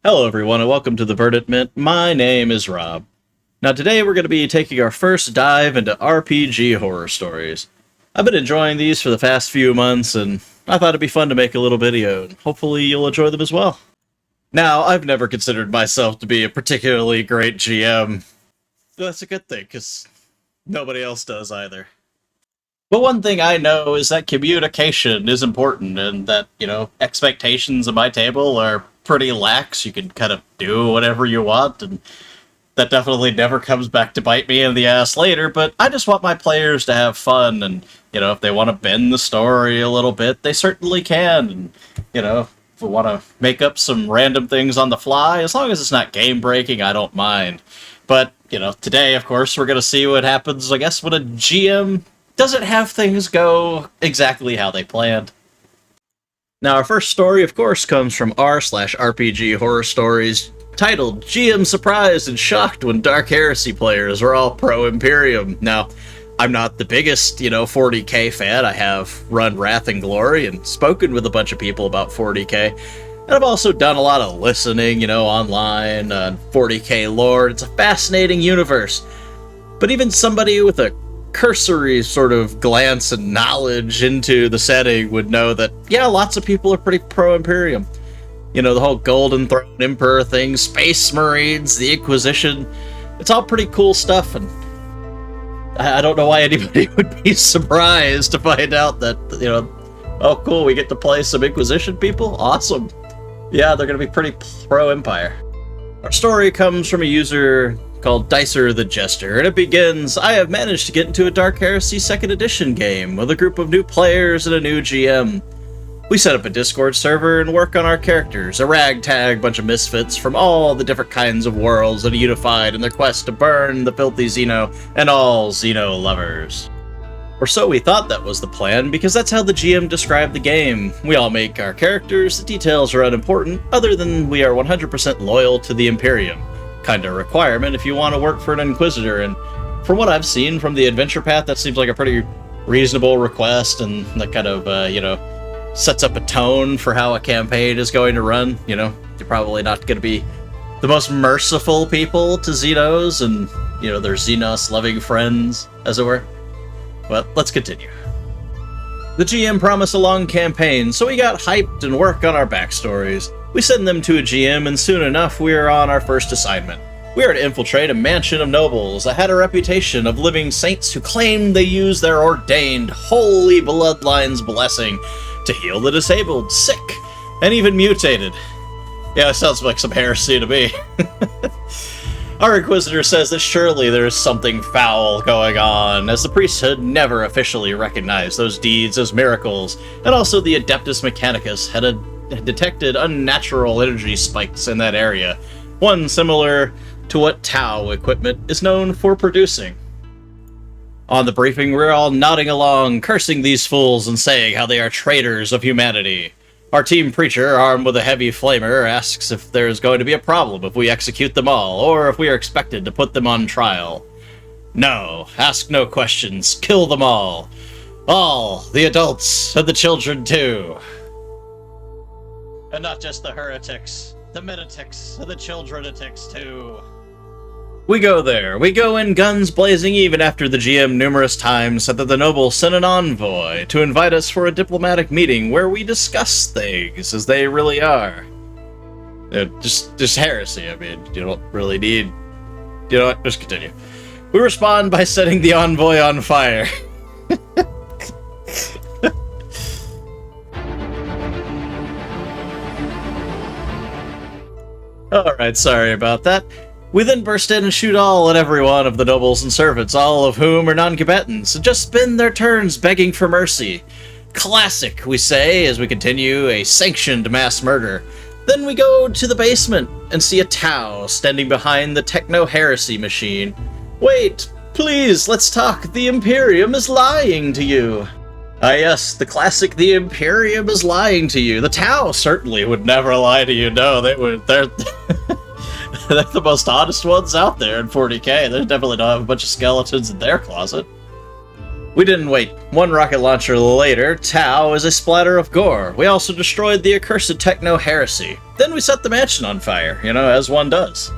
Hello everyone and welcome to the Verdant Mint. My name is Rob. Now today we're going to be taking our first dive into RPG horror stories. I've been enjoying these for the past few months and I thought it'd be fun to make a little video and hopefully you'll enjoy them as well. Now, I've never considered myself to be a particularly great GM. That's a good thing because nobody else does either. But one thing I know is that communication is important and that, expectations at my table are pretty lax. You can kind of do whatever you want, and that definitely never comes back to bite me in the ass later, but I just want my players to have fun, and, if they want to bend the story a little bit, they certainly can, and, if we want to make up some random things on the fly, as long as it's not game-breaking, I don't mind. But, today, of course, we're going to see what happens, I guess, when a GM doesn't have things go exactly how they planned. Now, our first story, of course, comes from r/RPG Horror Stories, titled GM Surprised and Shocked When Dark Heresy Players Are All Pro-Imperium. Now, I'm not the biggest, 40k fan. I have run Wrath and Glory and spoken with a bunch of people about 40k. And I've also done a lot of listening, online on 40k lore. It's a fascinating universe. But even somebody with a cursory sort of glance and knowledge into the setting would know that, yeah, lots of people are pretty pro-Imperium. The whole Golden Throne Emperor thing, Space Marines, the Inquisition, it's all pretty cool stuff, and I don't know why anybody would be surprised to find out that, oh cool, we get to play some Inquisition people? Awesome. Yeah, they're going to be pretty pro-Empire. Our story comes from a user called Dicer the Jester, and it begins, I have managed to get into a Dark Heresy 2nd Edition game with a group of new players and a new GM. We set up a Discord server and work on our characters, a ragtag bunch of misfits from all the different kinds of worlds that are unified in their quest to burn the filthy Xeno and all Xeno lovers. Or so we thought that was the plan, because that's how the GM described the game. We all make our characters, the details are unimportant, other than we are 100% loyal to the Imperium. Kind of requirement if you want to work for an Inquisitor, and from what I've seen from the adventure path, that seems like a pretty reasonable request, and that kind of, sets up a tone for how a campaign is going to run. You're probably not going to be the most merciful people to Xenos and, their Xenos-loving friends, as it were. But let's continue. The GM promised a long campaign, so we got hyped and worked on our backstories. We send them to a GM, and soon enough we are on our first assignment. We are to infiltrate a mansion of nobles that had a reputation of living saints who claimed they used their ordained, holy bloodline's blessing to heal the disabled, sick, and even mutated. Yeah, it sounds like some heresy to me. Our Inquisitor says that surely there is something foul going on, as the priesthood never officially recognized those deeds as miracles, and also the Adeptus Mechanicus had detected unnatural energy spikes in that area, one similar to what Tau equipment is known for producing. On the briefing, we're all nodding along, cursing these fools and saying how they are traitors of humanity. Our team preacher, armed with a heavy flamer, asks if there's going to be a problem if we execute them all, or if we are expected to put them on trial. No, ask no questions, kill them all. All, the adults, and the children too. And not just the heretics, the metatics, and the childrenatics too. We go there. We go in guns blazing even after the GM numerous times said that the nobles sent an envoy to invite us for a diplomatic meeting where we discuss things as they really are. Just heresy. I mean, you don't really need... You know what? Just continue. We respond by setting the envoy on fire. Alright, sorry about that. We then burst in and shoot all and every one of the nobles and servants, all of whom are non-combatants, and just spend their turns begging for mercy. Classic, we say, as we continue a sanctioned mass murder. Then we go to the basement and see a Tau standing behind the techno-heresy machine. Wait, please, let's talk. The Imperium is lying to you. Ah yes, the classic The Imperium is lying to you. The Tau certainly would never lie to you. No, they're they're the most honest ones out there in 40k. They definitely don't have a bunch of skeletons in their closet. We didn't wait. One rocket launcher later, Tau is a splatter of gore. We also destroyed the accursed techno Heresy. Then we set the mansion on fire, as one does.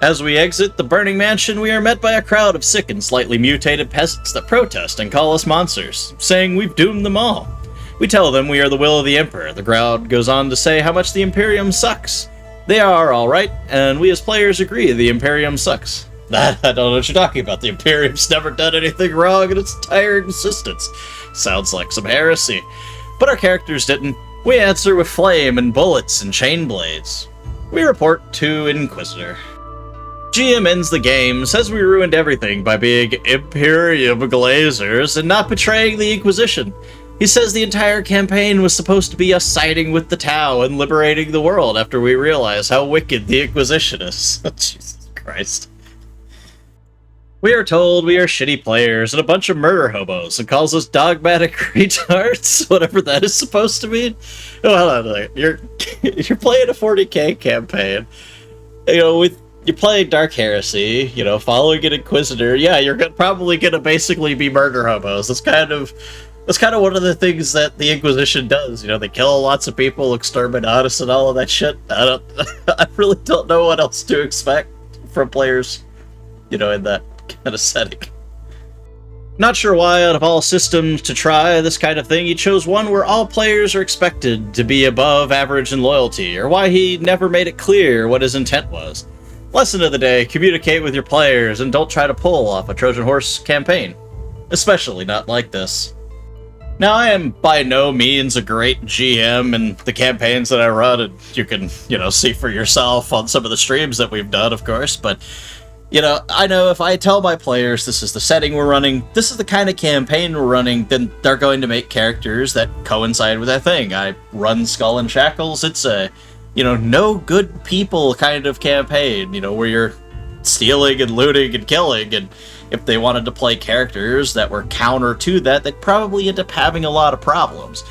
As we exit the burning mansion, we are met by a crowd of sick and slightly mutated peasants that protest and call us monsters, saying we've doomed them all. We tell them we are the will of the Emperor. The crowd goes on to say how much the Imperium sucks. They are alright, and we as players agree the Imperium sucks. I don't know what you're talking about. The Imperium's never done anything wrong in its entire existence. Sounds like some heresy. But our characters didn't. We answer with flame and bullets and chain blades. We report to Inquisitor. GM ends the game, says we ruined everything by being Imperium glazers and not betraying the Inquisition. He says the entire campaign was supposed to be us siding with the Tau and liberating the world after we realize how wicked the Inquisition is. Jesus Christ. We are told we are shitty players and a bunch of murder hobos and calls us dogmatic retards, whatever that is supposed to mean. Oh, hold on, you're playing a 40k campaign, you're playing Dark Heresy, following an Inquisitor. Yeah, you're probably gonna basically be murder hobos. That's kind of one of the things that the Inquisition does. They kill lots of people, exterminatus, and all of that shit. I really don't know what else to expect from players, in that kind of setting. Not sure why, out of all systems to try this kind of thing, he chose one where all players are expected to be above average in loyalty, or why he never made it clear what his intent was. Lesson of the day, communicate with your players and don't try to pull off a Trojan Horse campaign. Especially not like this. Now, I am by no means a great GM in the campaigns that I run, and you can, see for yourself on some of the streams that we've done, of course, but I know if I tell my players this is the setting we're running, this is the kind of campaign we're running, then they're going to make characters that coincide with that thing. I run Skull and Shackles. It's a, no good people kind of campaign, where you're stealing and looting and killing, and if they wanted to play characters that were counter to that, they'd probably end up having a lot of problems.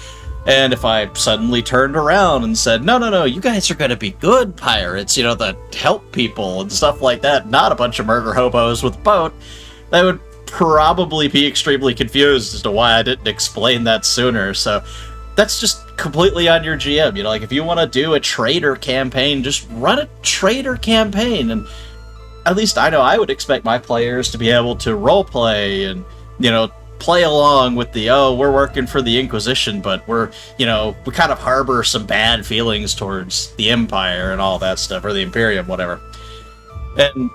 And if I suddenly turned around and said, no, you guys are going to be good pirates, that help people and stuff like that, not a bunch of murder hobos with a boat, they would probably be extremely confused as to why I didn't explain that sooner. So that's just completely on your GM. If you want to do a traitor campaign, just run a traitor campaign. And at least I know I would expect my players to be able to roleplay and, play along with the, we're working for the Inquisition, but we kind of harbor some bad feelings towards the Empire and all that stuff, or the Imperium, whatever. And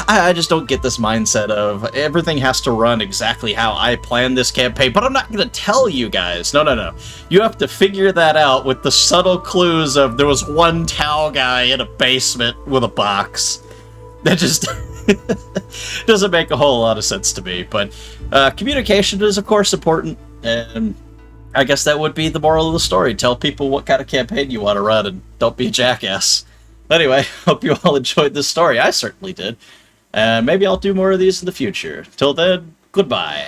I just don't get this mindset of everything has to run exactly how I planned this campaign, but I'm not going to tell you guys. No. You have to figure that out with the subtle clues of there was one Tau guy in a basement with a box. That just doesn't make a whole lot of sense to me, but communication is, of course, important, and I guess that would be the moral of the story. Tell people what kind of campaign you want to run, and don't be a jackass. Anyway, hope you all enjoyed this story. I certainly did, and maybe I'll do more of these in the future. Till then, goodbye.